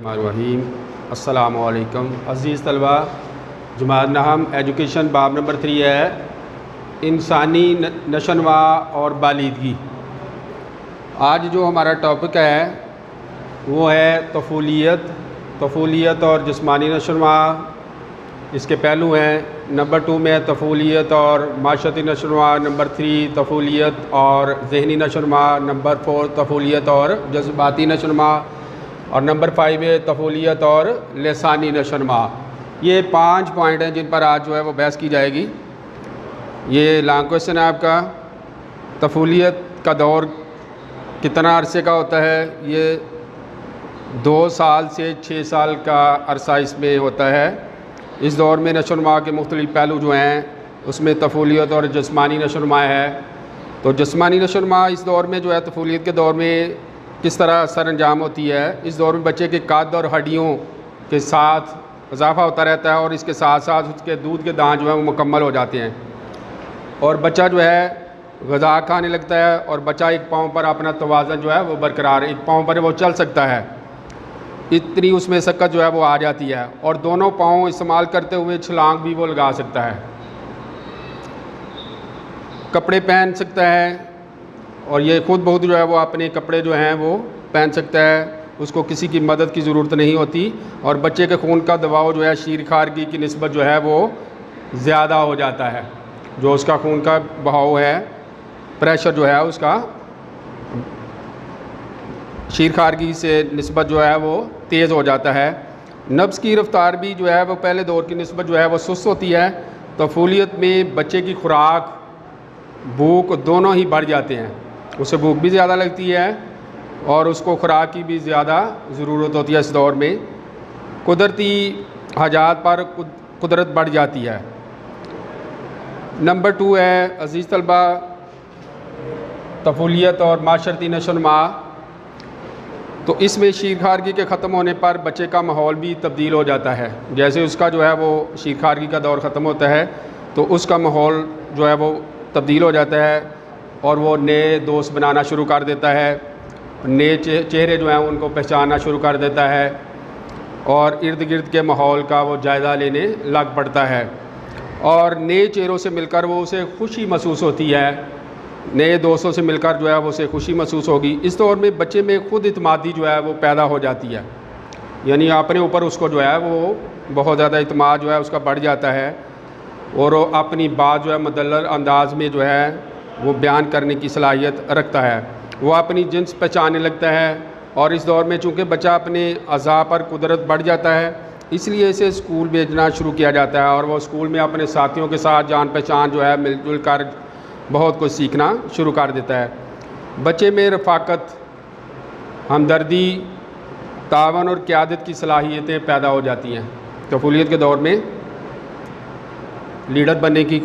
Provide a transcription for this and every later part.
रहीम अस्सलामु अलैकुम अज़ीज़ तलबा। जमात नहम एजुकेशन बाब नंबर 3 है इंसानी नशोनुमा और बालिदगी। आज जो हमारा टॉपिक है वो है तफूलियत और जिस्मानी नशोनुमा। इसके पहलू हैं। नंबर 2 में तफूलियत और माशरती नशोनुमा। नंबर 3 तफूलियत और जहनी नशोनुमा। नंबर 4 तफूलियत और जज्बाती नशोनुमा। और नंबर 5 है तफूलियत और लिसानी नशोनुमा। ये 5 पॉइंट हैं जिन पर आज जो है वो बहस की जाएगी। ये लॉन्ग क्वेश्चन है आपका। तफूलियत का दौर कितना अरसे का होता है? ये 2 साल से 6 साल का अरसा इसमें होता है। इस दौर में नशोनुमा के मुख्तलिफ पहलू जो हैं उसमें तफूलियत और जिस्मानी नशोनुमा है। तो जिस्मानी नशोनुमा इस दौर में जो है तफूलियत के दौर में किस तरह सर अंजाम होती है। इस दौर में बच्चे के कद और हड्डियों के साथ इजाफा होता रहता है और इसके साथ साथ उसके दूध के दांत जो है वो मुकम्मल हो जाते हैं और बच्चा जो है ग़िज़ा खाने लगता है और बच्चा एक पाँव पर अपना तवाज़न जो है वो बरकरार, एक पाँव पर वो चल सकता है। इतनी उसमें सकत जो है वो आ जाती है और दोनों पाँव इस्तेमाल करते हुए छलांग भी वो लगा सकता है, कपड़े पहन सकता है और ये ख़ुद बहुत जो है वो अपने कपड़े जो हैं वो पहन सकता है। उसको किसी की मदद की ज़रूरत नहीं होती और बच्चे के खून का दबाव जो है शीर खारगी की निस्बत जो है वो ज़्यादा हो जाता है। जो उसका खून का बहाव है, प्रेशर जो है उसका शीर खारगी से निस्बत जो है वो तेज़ हो जाता है। नब्ज़ की रफ्तार भी जो है वो पहले दौर की निस्बत जो है वो सुस्त होती है। तफूलियत में बच्चे की खुराक, भूख दोनों ही बढ़ जाते हैं। उसे भूख भी ज़्यादा लगती है और उसको खुराक की भी ज़्यादा ज़रूरत होती है। इस दौर में कुदरती हाजात पर कुदरत बढ़ जाती है। नंबर 2 है अज़ीज़ तलबा तफूलियत और माशरती नशोनुमा। तो इसमें शीर खारगी के ख़त्म होने पर बच्चे का माहौल भी तब्दील हो जाता है। जैसे उसका जो है वो शीर खारगी का दौर ख़त्म होता है तो उसका माहौल जो है वो तब्दील हो जाता है और वो नए दोस्त बनाना शुरू कर देता है, नए चेहरे जो हैं उनको पहचानना शुरू कर देता है और इर्द गिर्द के माहौल का वो जायज़ा लेने लग पड़ता है और नए चेहरों से मिलकर वो उसे खुशी महसूस होती है। नए दोस्तों से मिलकर जो है वो उसे खुशी महसूस होगी। इस दौर में बच्चे में ख़ुद इत्मादी जो है वो पैदा हो जाती है, यानी अपने ऊपर उसको जो है वो बहुत ज़्यादा इत्माद जो है उसका बढ़ जाता है और वो अपनी बात जो है मुदल्लल अंदाज में जो है वो बयान करने की सलाहियत रखता है। वो अपनी जिन्स पहचानने लगता है और इस दौर में चूँकि बच्चा अपने अज़ा पर कुदरत बढ़ जाता है इसलिए इसे स्कूल भेजना शुरू किया जाता है और वो स्कूल में अपने साथियों के साथ जान पहचान जो है मिलजुल कर बहुत कुछ सीखना शुरू कर देता है। बच्चे में रफ़ाकत, हमदर्दी, तावन और क़यादत की सलाहियतें पैदा हो जाती हैं। तफूलियत के दौर में लीडर बनने की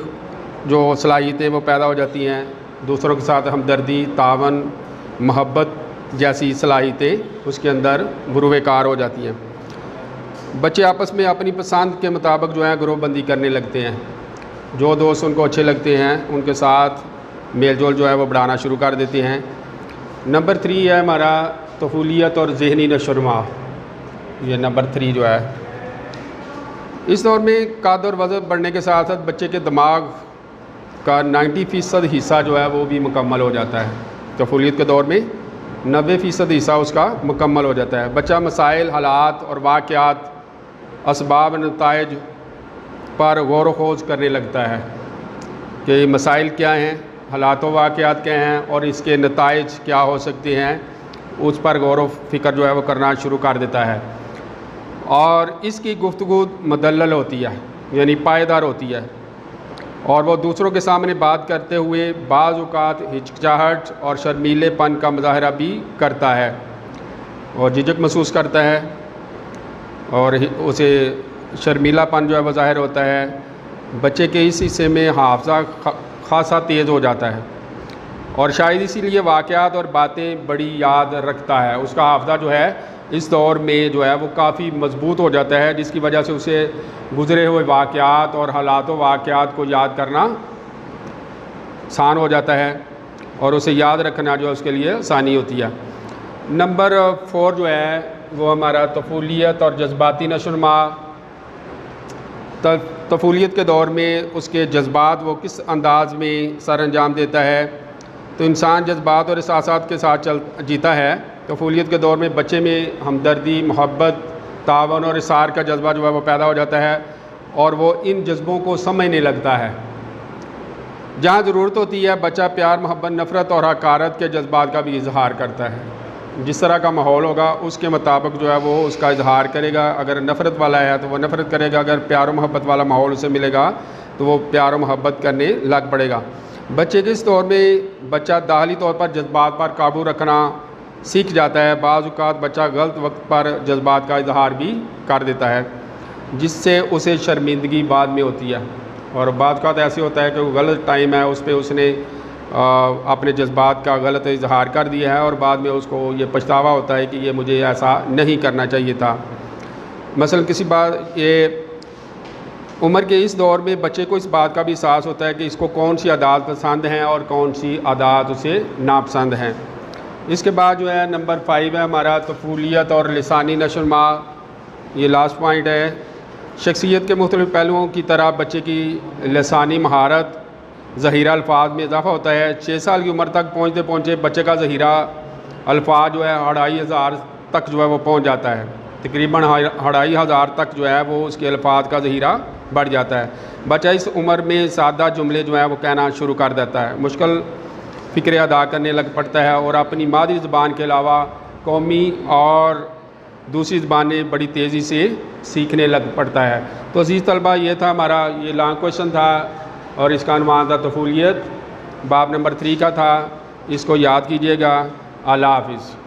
जो सलाहियतें वो पैदा हो जाती हैं। दूसरों के साथ हमदर्दी, तावन, मोहब्बत जैसी सलाहियतें उसके अंदर बुरुवेकार हो जाती हैं। बच्चे आपस में अपनी पसंद के मुताबिक जो है ग्रुपबंदी करने लगते हैं। जो दोस्त उनको अच्छे लगते हैं उनके साथ मेल जोल जो है वो बढ़ाना शुरू कर देते हैं। नंबर 3 है हमारा तफूलियत और जहनी नशोनुमा। ये नंबर 3 जो है इस दौर में कद और वज़न बढ़ने के साथ साथ बच्चे के दिमाग का 90% हिस्सा जो है वो भी मुकम्मल हो जाता है। तफूलियत के दौर में 90% हिस्सा उसका मुकम्मल हो जाता है। बच्चा मसाइल, हालात और वाक़यात, असबाब, नताइज पर गौर व खोज करने लगता है कि मसाइल क्या हैं, हालात व वाक़यात क्या हैं और इसके नताइज क्या हो सकते हैं, उस पर गौर व फ़िक्र जो है वो करना शुरू कर देता है और इसकी गुफ्तगू मुदल्लल होती है, यानी पायदार होती है और वो दूसरों के सामने बात करते हुए बाज़ औक़ात हिचकिचाहट और शर्मीलेपन का मुज़ाहरा भी करता है और झिझक महसूस करता है और उसे शर्मीलापन जो है वो ज़ाहिर होता है। बच्चे के इस हिस्से में हाफ़ज़ा ख़ासा तेज़ हो जाता है और शायद इसीलिए वाक़यात और बातें बड़ी याद रखता है। उसका हाफ़ज़ा जो है इस दौर में जो है वो काफ़ी मज़बूत हो जाता है जिसकी वजह से उसे गुज़रे हुए वाक़यात और हालात व वाक़यात को याद करना आसान हो जाता है और उसे याद रखना जो है उसके लिए आसानी होती है। नंबर 4 जो है वो हमारा तफूलियत और जज्बाती नशोनुमा। तफूलियत के दौर में उसके जज्बात वो किस अंदाज में सर अंजाम देता है, तो इंसान जज्बात और एहसासात के साथ जीता है। तफूलियत के दौर में बच्चे में हमदर्दी, मोहब्बत, तावन और इसार का जज्बा जो है वो पैदा हो जाता है और वो इन जज्बों को समझने लगता है। जहाँ ज़रूरत होती है बच्चा प्यार, मोहब्बत, नफ़रत और हकारत के जज्बात का भी इजहार करता है। जिस तरह का माहौल होगा उसके मुताबिक जो है वो उसका इजहार करेगा। अगर नफ़रत वाला है तो वो नफ़रत करेगा, अगर प्यार और मोहब्बत वाला माहौल उसे मिलेगा तो वो प्यार और मोहब्बत करने लग पड़ेगा। बच्चे के इस दौर में बच्चा दाखिली तौर पर जज्बात पर काबू रखना सीख जाता है। बाज़ औक़ात बच्चा गलत वक्त पर जज्बात का इजहार भी कर देता है, जिससे उसे शर्मिंदगी बाद में होती है। और बात का ऐसे होता है कि वो गलत टाइम है, उस पर उसने अपने जज्बात का गलत इजहार कर दिया है और बाद में उसको ये पछतावा होता है कि ये मुझे ऐसा नहीं करना चाहिए था। मसलन किसी बात ये उम्र के इस दौर में बच्चे को इस बात का भी एहसास होता है कि इसको कौन सी आदत पसंद हैं और कौन सी आदत उसे नापसंद हैं। इसके बाद जो है नंबर 5 है हमारा तफूलियत और लिसानी नशोनुमा। ये लास्ट पॉइंट है। शख्सियत के मुख्तलिफ़ पहलुओं की तरह बच्चे की लिसानी महारत, ज़हीरा अल्फाज में इजाफ़ा होता है। 6 साल की उम्र तक पहुँचते पहुँचे बच्चे का ज़हीरा अल्फाज जो है 2500 तक जो है वो पहुँच जाता है। तकरीबन 2500 तक जो है वो उसके अल्फाज का ज़हीरा बढ़ जाता है। बच्चा इस उम्र में सादा जुमले जो है वो कहना शुरू कर देता है, मुश्किल फ़िक्र अदा करने लग पड़ता है और अपनी मादरी ज़बान के अलावा कौमी और दूसरी ज़बानें बड़ी तेज़ी से सीखने लग पड़ता है। तो अज़ीज़ तलबा, ये था हमारा ये लॉन्ग क्वेश्चन था और इसका अनुमान था तफूलियत, बाब नंबर 3 का था। इसको याद कीजिएगा। अल्लाह हाफ़िज़।